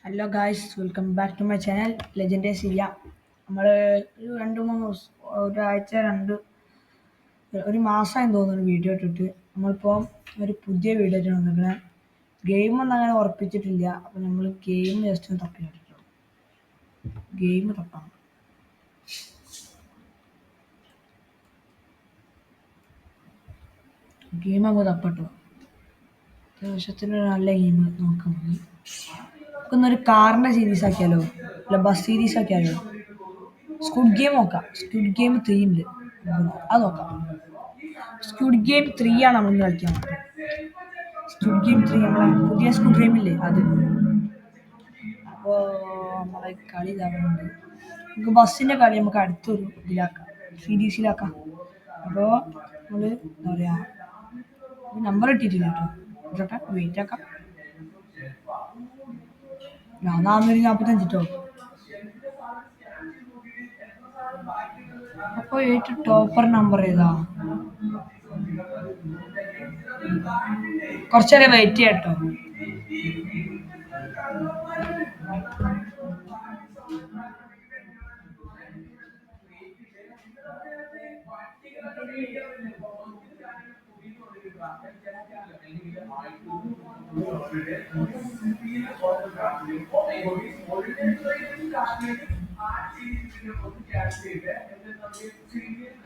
Hello guys, welcome back to my channel legendary Siya. നമ്മൾ ഒരു രണ്ട് മൂന്ന് ദിവസം ഒരാഴ്ച ഒരു മാസമായി തോന്നുന്നു വീഡിയോ ഇട്ടിട്ട്. നമ്മളിപ്പോൾ ഒരു പുതിയ വീഡിയോ ആയിട്ട് വന്നിരിക്കുന്നത്. ഗെയിമൊന്നും അങ്ങനെ ഉറപ്പിച്ചിട്ടില്ല. അപ്പോൾ നമ്മൾ ഗെയിം ജസ്റ്റ് ഒന്ന് തപ്പി നോക്കിട്ടോ. ഗെയിം തപ്പാം. ഗെയിം അങ്ങ് തപ്പട്ടോ. അത്യാവശ്യത്തിന് നല്ല ഗെയിം നോക്കാൻ മതി. നമുക്കൊന്നൊരു കാറിൻ്റെ സീരീസ് ആക്കിയാലോ, അല്ല ബസ് സീരീസ് ആക്കിയാലോ. സ്ക്വിഡ് ഗെയിം നോക്കാം. സ്ക്വിഡ് ഗെയിം 3 ഉണ്ട്, അത് നോക്കാം. സ്ക്വിഡ് ഗെയിം 3 ആണ് നമ്മൾ കളിക്കാൻ പറ്റും. സ്ക്വിഡ് ഗെയിം 3 നമ്മളെ പുതിയ സ്ക്വിഡ് ഗെയിം ഇല്ലേ, അത്. അപ്പോൾ നമ്മളെ കളി ഇതാകുന്നുണ്ട്. നമുക്ക് ബസ്സിൻ്റെ കളി നമുക്ക് അടുത്തൊരു ഇതിലാക്കാം, സീരീസിലാക്കാം. അപ്പോൾ നമ്മൾ എന്താ പറയുക, നമ്പർ ഇട്ടിട്ടില്ല കേട്ടോ. ഇട്ടോട്ടെ, വെയിറ്റ് ആക്കാം. 445 കേട്ടോ. അപ്പോൾ ഏറ്റവും ടോപ്പർ നമ്പർ ഏതാ? കുറച്ചേരം വെയിറ്റ് ചെയ്യാം കേട്ടോ.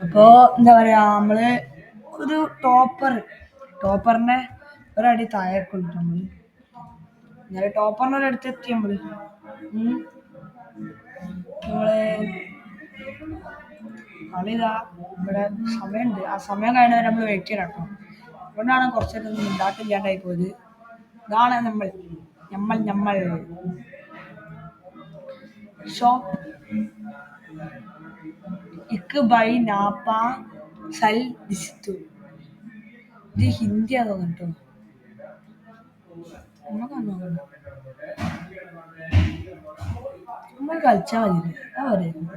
അപ്പോൾ എന്താ പറയുക, നമ്മള് ഒരു ടോപ്പറിനെ ഒരടി താഴേക്കുള്ളൂ. എന്നാലും ടോപ്പറിനെ ഒരടുത്ത് എത്തി നമ്മള്. കളിതാ ഇവിടെ സമയമുണ്ട്. ആ സമയം കഴിഞ്ഞവരെ നമ്മൾ വെയിറ്റ് ചെയ്യണം കേട്ടോ. അതുകൊണ്ടാണ് കുറച്ചൊന്നും ഉണ്ടാക്കില്ലാണ്ടായി പോയത്. ഇതാണ് നമ്മൾ ഷോപ്പ് ഇക്ക് ബൈ നാപ്പ സൽ ദിസ്തു. ഇത് ഹിന്ദിയാ തോന്നുന്നു കേട്ടോ. നമ്മൾ കളിച്ചാൽ മതി, അതാ പറയുന്നത്.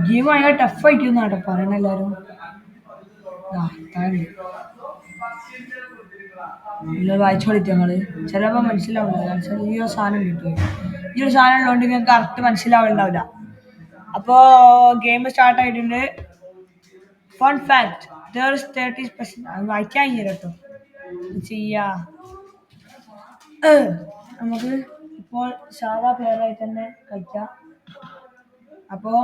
ഗെയിം ഭയങ്കര ടഫായിരിക്കും എന്നാട്ടോ പറയണ എല്ലാവരും. വായിച്ചു കളിക്കുക ഞങ്ങള്. ചിലപ്പോൾ മനസ്സിലാവില്ല. ഈ ഒരു സാധനം കിട്ടും. ഈ ഒരു സാധനം ഉള്ളതുകൊണ്ട് നിങ്ങൾക്ക് കറക്റ്റ് മനസ്സിലാവുന്നുണ്ടാവില്ല. അപ്പോൾ ഗെയിം സ്റ്റാർട്ട് ആയിട്ടുണ്ട്. Fun fact, there is 30%. അത് വായിക്കാൻ കേട്ടോ ചെയ്യാ. നമുക്ക് ഇപ്പോൾ സാധാ പ്ലെയറായിട്ട് തന്നെ കളിക്കാം. അപ്പോൾ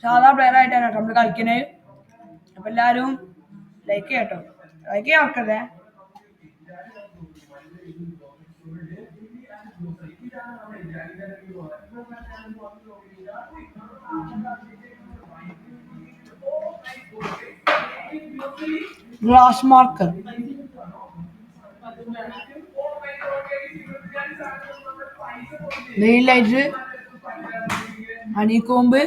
സാധാ പ്ലെയറായിട്ടാണ് കേട്ടോ നമ്മൾ കളിക്കുന്നത്. അപ്പോൾ എല്ലാവരും ലൈക്ക് ചെയ്യട്ടോ. ലൈക്ക് ചെയ്യാൻ മറക്കരുതേ. ഗ്ലാസ് മാർക്കർ, നെയിൽ ലൈറ്റ്, ഹണിക്കോമ്പ്,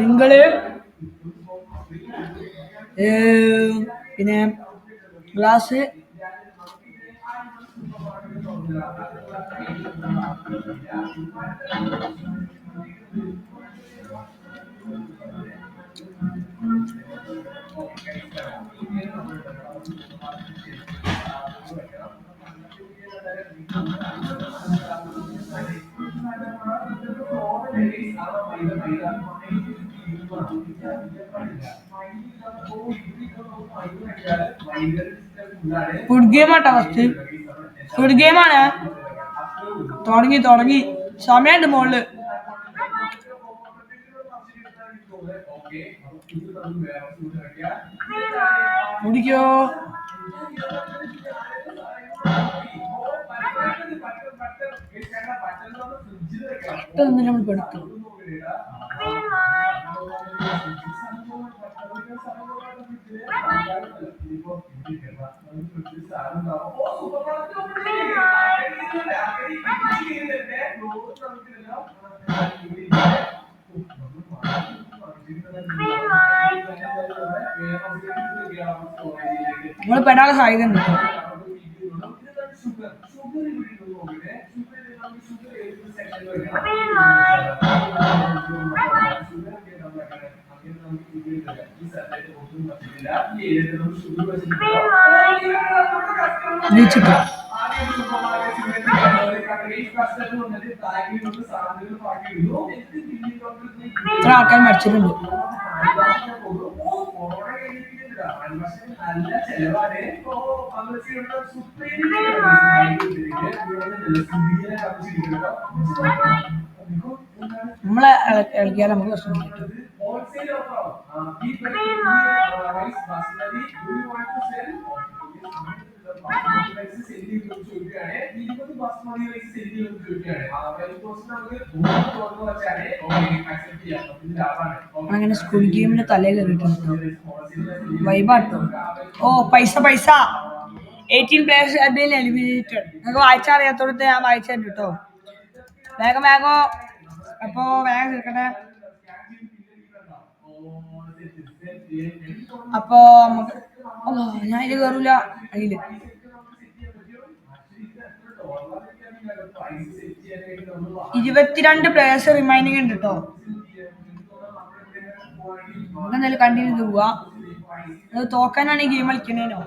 നിങ്ങള് പിന്നെ ഗ്ലാസ്, ഫുഡ് ഗെയിം ആട്ടോ. ഫസ്റ്റ് ഫുഡ് ഗെയിമാണ്. തുടങ്ങി സമയമുണ്ട് മോളില്. കുടിക്കോ. കറക്റ്റ് നമ്മൾ പെടുത്തും. നമ്മൾ പെടാനുള്ള സാധ്യത ഉണ്ട്. ജയിച്ചിട്ടോ ഇത്ര ആൾക്കാർ മരിച്ചിട്ടുണ്ട്. നമ്മളെ ഇളകിയാൽ നമുക്ക് പ്രശ്നം കിട്ടും. അങ്ങനെ സ്കൂൾ ഗെയിമിന്റെ തലയിൽ കയറിയിട്ടുണ്ട്. വൈബാട്ടോ. ഓ പൈസ പൈസ 18 players have been eliminated. നിങ്ങൾക്ക് വായിച്ചാൽ അറിയാത്തോടത്ത് ഞാൻ വായിച്ചു കേട്ടോ. വേഗം വേഗം അപ്പോ വേഗം തീർക്കട്ടെ. അപ്പോ ഞാൻ ഇതിൽ കയറൂല. അതില് 22 പ്ലേയേഴ്സ് റിമൈനിങ് ഉണ്ട് കേട്ടോ. നമുക്ക് എന്തായാലും കണ്ടിന്യൂ ചെയ്ത് പോവാ. അത് തോക്കാനാണ് ഈ ഗെയിം കളിക്കണേനോ.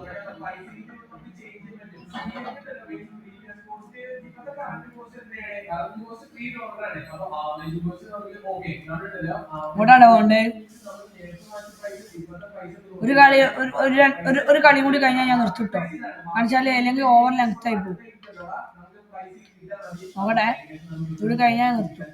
ഇങ്ങോട്ടാണോ പോണ്ടേ? ഒരു കളി കൂടി കഴിഞ്ഞാൽ ഞാൻ നിർത്തിട്ടോ. കാണിച്ചാല് അല്ലെങ്കിൽ ഓവർ ലെങ്ത് ആയി പോകും. നോക്കട്ടെ, ഇത് കഴിഞ്ഞാൽ നിർത്തും.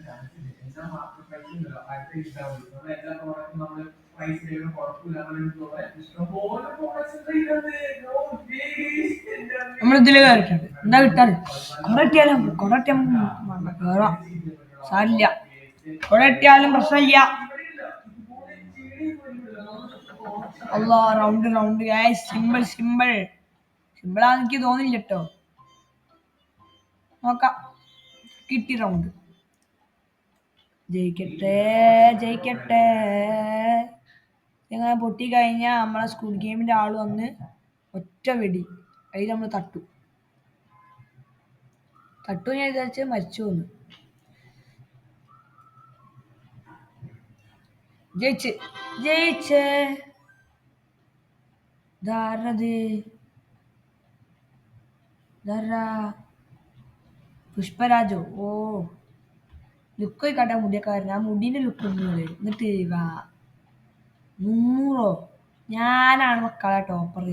നമ്മളിതില് കയറിട്ടുണ്ട്. എന്താ കിട്ടാറ്? കൊറട്ടിയാലും കേറാം. സാരില്ല, കൊറട്ടിയാലും പ്രശ്നമില്ല. അല്ലാ റൗണ്ട് സിമ്പിൾ സിമ്പിളാന്ന് എനിക്ക് തോന്നില്ല കേട്ടോ. നോക്കാം. കിട്ടി റൗണ്ട്. ജയിക്കട്ടെ. ഇങ്ങനെ പൊട്ടി കഴിഞ്ഞാൽ നമ്മളെ സ്കൂൾ ഗെയിമിന്റെ ആള് വന്ന് ഒറ്റ വെടി അതിൽ നമ്മൾ തട്ടു ഞാൻ വിചാരിച്ച് മരിച്ചു വന്നു. ജയിച്ചേ പുഷ്പരാജോ. ഓ ലുക്ക് കട്ടാ മുടിയക്കാരൻ. ആ മുടീന്റെ ലുക്ക് ഒന്നുമില്ലേ. എന്നിട്ട് 300 ഞാനാണ് മക്കളെ ടോപ്പർ.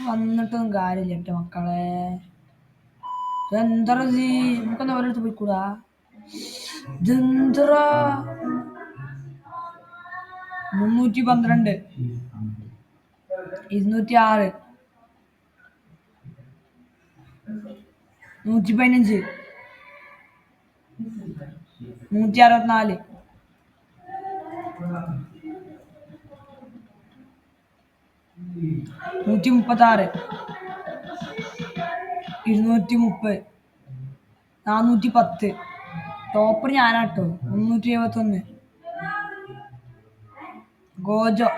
വന്നിട്ടൊന്നും കാര്യമില്ല കേട്ടോ മക്കളെ. ഇതെന്തറ നമുക്കൊന്ന് ഓരോരുത്തർ പോയിക്കൂടാ. ഇതെന്തറ 312 206 115 164 136 230 410. ടോപ്പർ ഞാനാട്ടോ. 371 ഗോജോ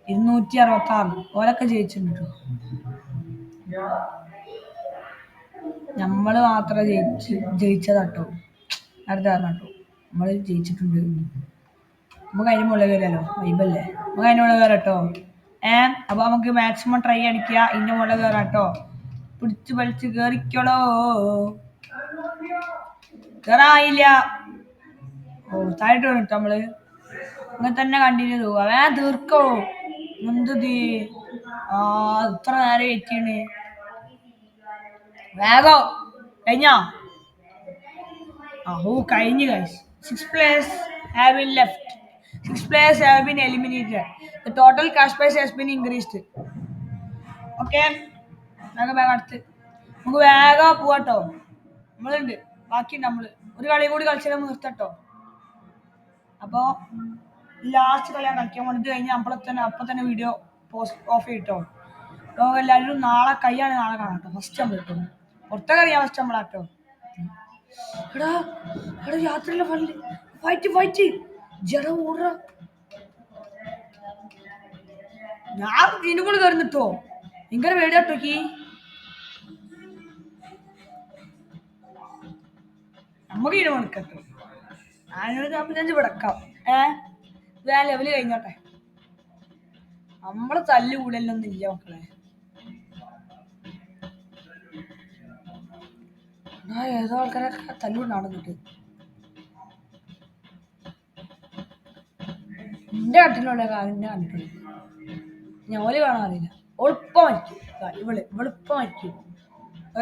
266. ഓരൊക്കെ ജയിച്ചിട്ടുണ്ട് കേട്ടോ. നമ്മള് മാത്രം ജയിച്ചതാട്ടോ. അടുത്ത കാരണം കേട്ടോ നമ്മള് ജയിച്ചിട്ടുണ്ട്. നമുക്ക് അതിന് മുകളിൽ കയറിയാലോ. വൈബല്ലേ. നമുക്ക് അതിന് മുകളിൽ കയറാം കേട്ടോ. അപ്പൊ നമുക്ക് മാക്സിമം ട്രൈ അടിക്കുക. ഇതിന്റെ മുകളിൽ കയറാം കേട്ടോ. പിടിച്ച് വലിച്ച് കേറിക്കോളോ. കയറായില്ല. ഓ താഴോട്ട് വേണം കേട്ടോ. നമ്മള് അങ്ങനെ തന്നെ കണ്ടിന്യൂ പോവാ. തീർക്കോ. എന്തത് ഇത്ര നേരം വെയിറ്റ് വേഗം കഴിഞ്ഞോ? കഴിഞ്ഞു guys. 6 players have been left. 6 players have been eliminated. The total cash prize has been increased. Okay, വേഗം അടുത്ത് നമുക്ക് വേഗം പോവാട്ടോ. നമ്മളുണ്ട് ബാക്കി. നമ്മള് ഒരു കളി കൂടി കളിച്ചാൽ നമ്മൾ നിർത്തട്ടോ. അപ്പോൾ ലാസ്റ്റ് കളിയാണ് കളിക്കാൻ വേണ്ടിട്ട് കഴിഞ്ഞാൽ അപ്പം തന്നെ വീഡിയോ ഓഫ് ചെയ്തിട്ടോ. അപ്പോൾ എല്ലാവരും നാളെ കൈയാണ് നാളെ കാണാം കേട്ടോ. ഫസ്റ്റ് നമ്മൾ കിട്ടും. പുറത്തൊക്കെ അറിയാം ഫസ്റ്റ് നമ്മളാട്ടോ. എടാ യാത്രയിലെ ഫൈറ്റ് ജട ഓട. ഞാൻ ഇതിന്റെ കൂടെ കയറുന്നിട്ടോ. ഇങ്ങനെ വേടിയാട്ടോക്കി. നമുക്ക് ഇതിന് മണിക്കെത്തും. ഞാനൊരു 45 വിടക്കാം. ലെവല് കഴിഞ്ഞോട്ടെ. നമ്മള് തല്ല് കൂടലൊന്നും ഇല്ല മക്കളെ. ഏതോ ആൾക്കാരൊക്കെ തല്ലുകൊണ്ടാടുന്നുണ്ട്. എന്റെ നാട്ടിലുള്ള കാലിന്റെ കണ്ടിട്ടുണ്ട്. ഞാൻ ഓല് കാണാൻ അറിയില്ല. ഒളിപ്പം മരിക്കും. ഇവളിപ്പം മരിക്കും.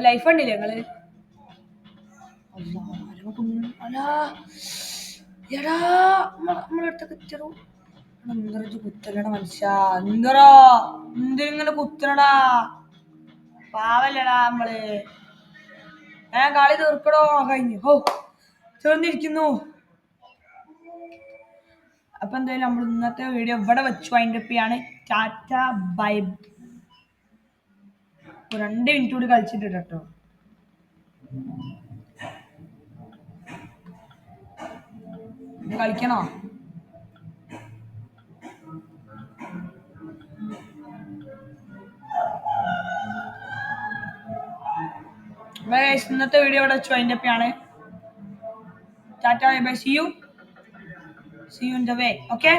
ലൈഫ് ഉണ്ടില്ലേ നിങ്ങള്? എടാ നമ്മളടുത്ത കുറ്ററു കുത്തലട മനുഷ്യ. എന്തിങ്ങനെ കുത്തണടാ? പാവല്ലടാ നമ്മള്. കളി തീർക്കടോ. കഴിഞ്ഞു. ചേർന്നിരിക്കുന്നു. അപ്പൊ എന്തായാലും നമ്മൾ ഇന്നത്തെ വീഡിയോ ഇവിടെ വെച്ചു വൈൻഡപ്പ് ചെയ്യാണ്. ടാറ്റ ബൈ. 2 മിനിറ്റ് കൂടി കളിച്ചിട്ട് കേട്ടോ. കളിക്കണോ? ഇന്നത്തെ വീഡിയോ ഇവിടെ വെച്ച് വൈൻഡപ്പ് ചെയ്യാണ്. Tata bye bye. C you in the way. Okay,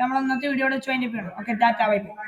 നമ്മൾ ഇന്നത്തെ വീഡിയോ ഇവിടെ വെച്ച് വൈൻഡപ്പ് ചെയ്യണം. Okay, Tata bye bye.